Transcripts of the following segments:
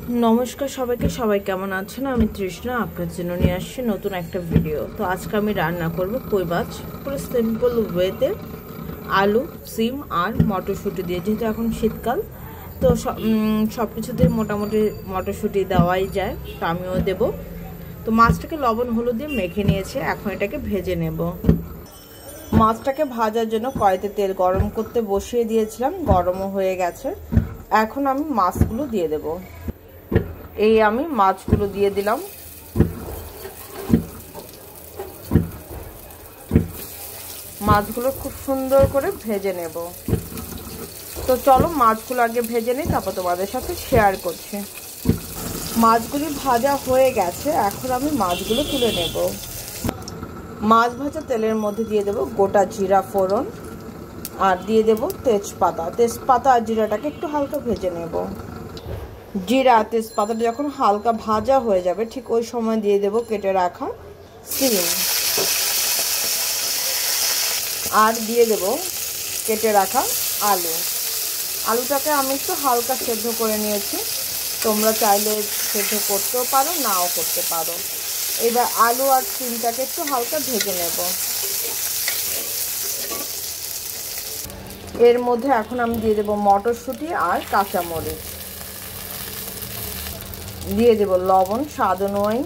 नमस्कार सबाइके सबाई केमन आछेन आमी तृष्णा आपनादेर जोन्नो निये आसछि नतुन एकटा भिडियो। तो आज के आमी रान्ना करब कई माछ पुरो सिम्पल वेते आलू सिम और मटरशुटी दिए, जेहेतु एखन शीतकाल तो सबकिछुते मोटामुटी मटरशुटी देवाई जाए, तो आमिओ देब। तो माछटाके लवण हलुद दिए मेखे नियेछि, एखन एटाके भेजे नेब। माछटाके भाजार जोन्नो कड़ाइते तेल गरम करते बसिए दिएछिलाम, गरमও হয়ে গেছে। এখন আমি মাছগুলো দিয়ে দেব। এই আমি মাছগুলো দিয়ে দিলাম। মাছগুলো খুব সুন্দর করে ভেজে নেব। তো চলো মাছগুলো আগে ভেজে নিই, তারপর তোমাদের সাথে শেয়ার করছি। মাছগুলো ভাজা হয়ে গেছে, এখন আমি মাছগুলো তুলে নেব। মাছ ভাজা তেলের মধ্যে দিয়ে দেব গোটা জিরা ফোড়ন আর দিয়ে দেব তেজপাতা আর জিরাটাকে একটু হালকা ভেজে নেব। জিরা তেজপাতাটা যখন হালকা ভাজা হয়ে যাবে ঠিক ওই সময় দিয়ে দেব কেটে রাখা সিম আর দিয়ে দেব কেটে রাখা আলু। আলুটাকে আমি একটু হালকা সেদ্ধ করে নিয়েছি, তোমরা চাইলে সেদ্ধ করতেও পারো নাও করতে পারো। এবার আলু আর সিমটাকে একটু হালকা ভেজে নেব। এর মধ্যে এখন আমি দিয়ে দেব মটরশুঁটি আর কাঁচামরিচ, দিয়ে দেব লবণ স্বাদ অনুযায়ী,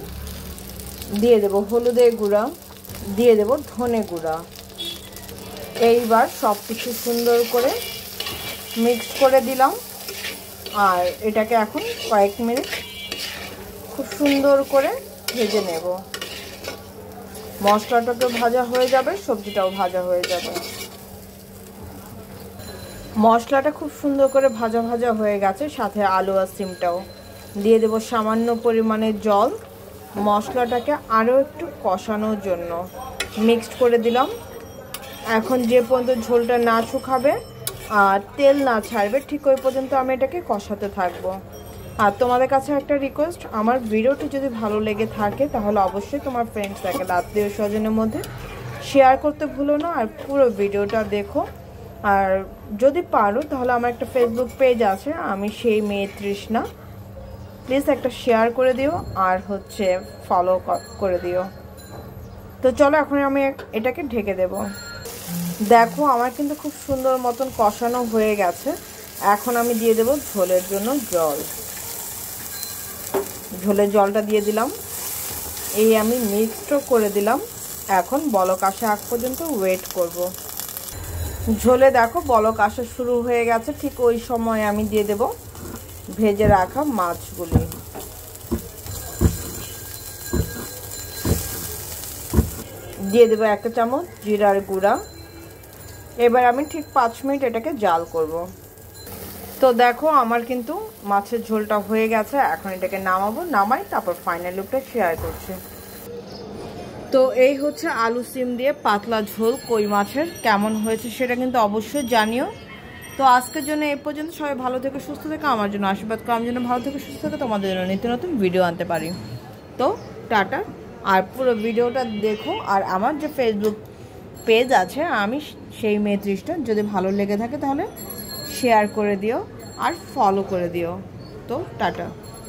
দিয়ে দেব হলুদের গুঁড়া, দিয়ে দেব ধনে গুঁড়া। এইবার সব কিছু সুন্দর করে মিক্স করে দিলাম আর এটাকে এখন কয়েক মিনিট খুব সুন্দর করে ভেজে নেব। মশলাটাকে ভাজা হয়ে যাবে, সবজিটাও ভাজা হয়ে যাবে। মশলাটা খুব সুন্দর করে ভাজা ভাজা হয়ে গেছে, সাথে আলু আর সিমটাও দিয়ে দেব সামান্য পরিমাণে জল। মশলাটাকে আরও একটু কষানোর জন্য মিক্সড করে দিলাম। এখন যে পর্যন্ত ঝোলটা না শুকাবে আর তেল না ছাড়বে ঠিক ওই পর্যন্ত আমি এটাকে কষাতে থাকবো। আর তোমাদের কাছে একটা রিকোয়েস্ট, আমার ভিডিওটি যদি ভালো লেগে থাকে তাহলে অবশ্যই তোমার ফ্রেন্ডস সার্কেল আত্মীয় স্বজনের মধ্যে শেয়ার করতে ভুলো না আর পুরো ভিডিওটা দেখো। আর যদি পারো তাহলে আমার একটা ফেসবুক পেজ আছে, আমি সেই মেয়ে তৃষ্ণা, প্লিজ একটা শেয়ার করে দিও আর ফলো করে দিও। তো চলো এখন আমি এটাকে ঢেকে দেব। দেখো আমার কিন্তু খুব সুন্দর মতন কষানো হয়ে গেছে। এখন আমি দিয়ে দেব ঝোলের জন্য জল। ঝোলের জলটা দিয়ে দিলাম, এই আমি মিক্সড করে দিলাম। এখন বলক আসা আগ পর্যন্ত ওয়েট করব। ঝোলে দেখো বলক আসা শুরু হয়ে গেছে, ঠিক ওই সময় আমি দিয়ে দেব ভেজে রাখা মাছগুলি। দিয়ে দেবো 1 চামচ জিরার গুঁড়া। এবার আমি ঠিক 5 মিনিট এটাকে জাল করব। তো দেখো আমার কিন্তু মাছের ঝোলটা হয়ে গেছে, এখন এটাকে নামাবো। নামাই তারপর ফাইনাল লুকটা শেয়ার করছি। তো এই হচ্ছে আলু সিম দিয়ে পাতলা ঝোল কই মাছের। কেমন হয়েছে সেটা কিন্তু অবশ্যই জানিও। তো আজকের জন্য এই পর্যন্ত। সবাই ভালো থেকে সুস্থ থেকে আমার জন্য আশীর্বাদ করো, আমার জন্য ভালো থেকে সুস্থ থেকে তোমাদের জন্য নিত্য নতুন ভিডিও আনতে পারি। তো টাটা। আর পুরো ভিডিওটা দেখো আর আমার যে ফেসবুক পেজ আছে আমি সেই মেয়ে তৃষ্ণা, যদি ভালো লেগে থাকে তাহলে শেয়ার করে দিও আর ফলো করে দিও। তো টাটা।